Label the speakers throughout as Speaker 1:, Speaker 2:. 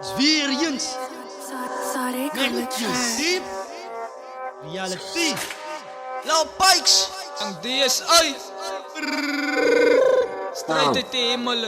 Speaker 1: Is weer eens. Deep. Reality.
Speaker 2: Low Pikes.
Speaker 3: Ang DSI. Strijd uit de hemel.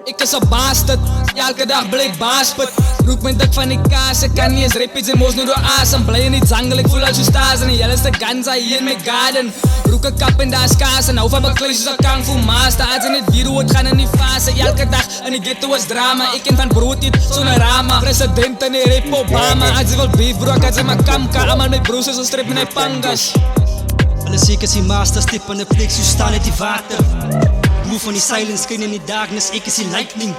Speaker 3: Ik is een bastard, elke dag blijk baasput. Roep mijn dak van die kaas, ik kan niet eens repeats en moos nu door asem. Blij in die jungle, ik voel als je staat en jelle is de ganza hier in mijn garden. Roek een kap en daar is kaas en hou van beklees als een kang voor maas. De arts in het bureau, het gaan in die fase. Elke dag in die ghetto is drama. Ik ken van brood niet, zo'n rama. President en die rap Obama. Als je wil beef bro, als je maar kamka. Allemaal met broers, zo strip met pangas.
Speaker 1: Alle zeker zien masters, tip aan de flex, u staan uit die water. Move van die silence, ken in die darkness, ik is die lightning.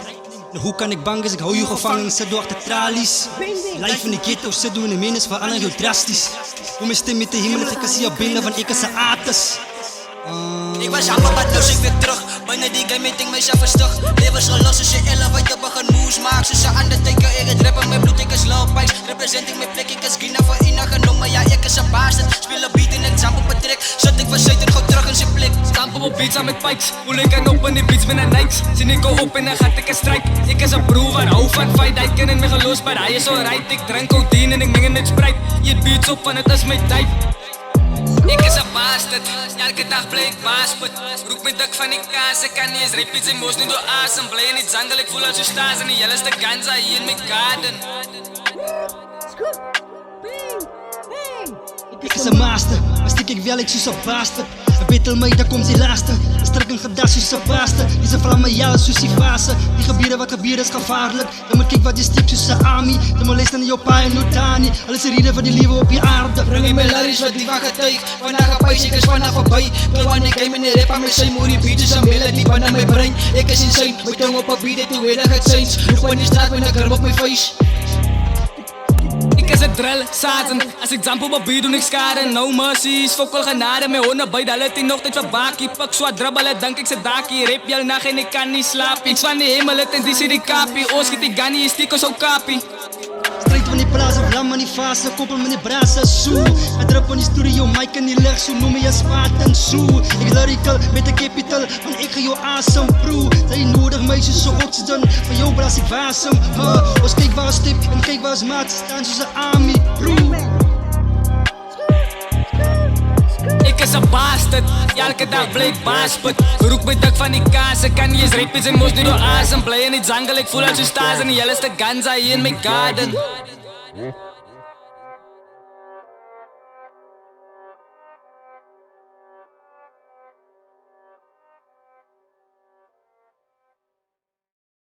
Speaker 1: Nou, hoe kan ik bang is, ik hou je gevangen, zet door achter tralies. Life in de ghetto, zet doen in de menes, verander heel drastisch. Hoe mijn stem met de hemel, ik kan zie je binnen, van ik is een ates.
Speaker 2: Ik was jammer, maar dus ik weer terug. Binnen die game meet ik mezelf verstug. Leven zo los als je 11 wat je begin moves maakt. Zoals je Undertaker, ik het rappen met bloed, ik is Low Pikes. Representing mijn plek, ik is Gina voor Ina genomen. Ja, ik is een bastard. Speel een beat en ik jump op een trek. Zet ik verzeten, gauw terug in zijn plek.
Speaker 3: Stamp op beats aan met Pikes. Hoe leuk en op in die beats met een Nikes. Zie ik op en dan gaat ik een strike. Ik is een broer, waar hou van fight. Hij ken in me geloos, maar hij is zo right. Ik drink codeine en ik meng het met Sprite. Je beats op van het is mijn tijd. Ik is een bastard, elke dag blij ik baasput. Roep mijn dak van die kaas, ik kan niet eens repeats en moos nu door asem. Blij in die jungle, ik voel als je staat en die jelle is de ganza hier in mijn garden.
Speaker 1: Ik is een master, maar stik ik wel, ik zus een bastard. Een betel mij, daar komt die laatste. Een strak een gedas, zus een bastard. Die zijn vlammen, ja, zus die fase. Die gebieden, wat gebeurt is gevaarlijk. Dan moet kijk wat je stipt, zus een ami. De molest aan je pa en Nutani. Alles er rieden van die liefde op je aarde.
Speaker 2: Breng in mijn laris wat die van getuig. Vandaag een pijs, ik is vanaf voorbij. Gewoon ik game in de rap aan mijn zijn. Moerie beatjes en billen die van aan mijn brein. Ik is insane, mijn tong op een bieden, toen weet ik het zijn. Roep in die straat met een krab op mijn face.
Speaker 3: Ik is een drill, Satan. Als ik jump op mijn beat doe ik schade. No mercies, fokkel genade. Mijn honden bij, dat let ik nog tijd van baki. Pak zwaar drabbelen, dank ik ze daki. Rip jou nacht en ik kan niet slapen. Ik van die hemel, het en die zit die kapie. Oh, schiet die gani, is stieko zo kapie.
Speaker 1: Strijd van die plaza, vlam aan die fase, koppel met die brasa, soe. Het rap van die studio, mic in die lucht, zo noem je Spartan, soe. Ik lyrical met de capital, want ik ga jou asem, bro. Zij nodig meisjes zo oxygen, van jou blaas ik wasem. Als kijk waar stip en kijk waar maat, staan ze army, bro.
Speaker 3: Ik is een bastard, elke dag blij ik baasput. Roep mijn dak van die kaas, ik kan niet eens repeats en moos nu door asem. Blij in die jungle, ik voel als je staat en die jelle is de ganza hier in mijn garden.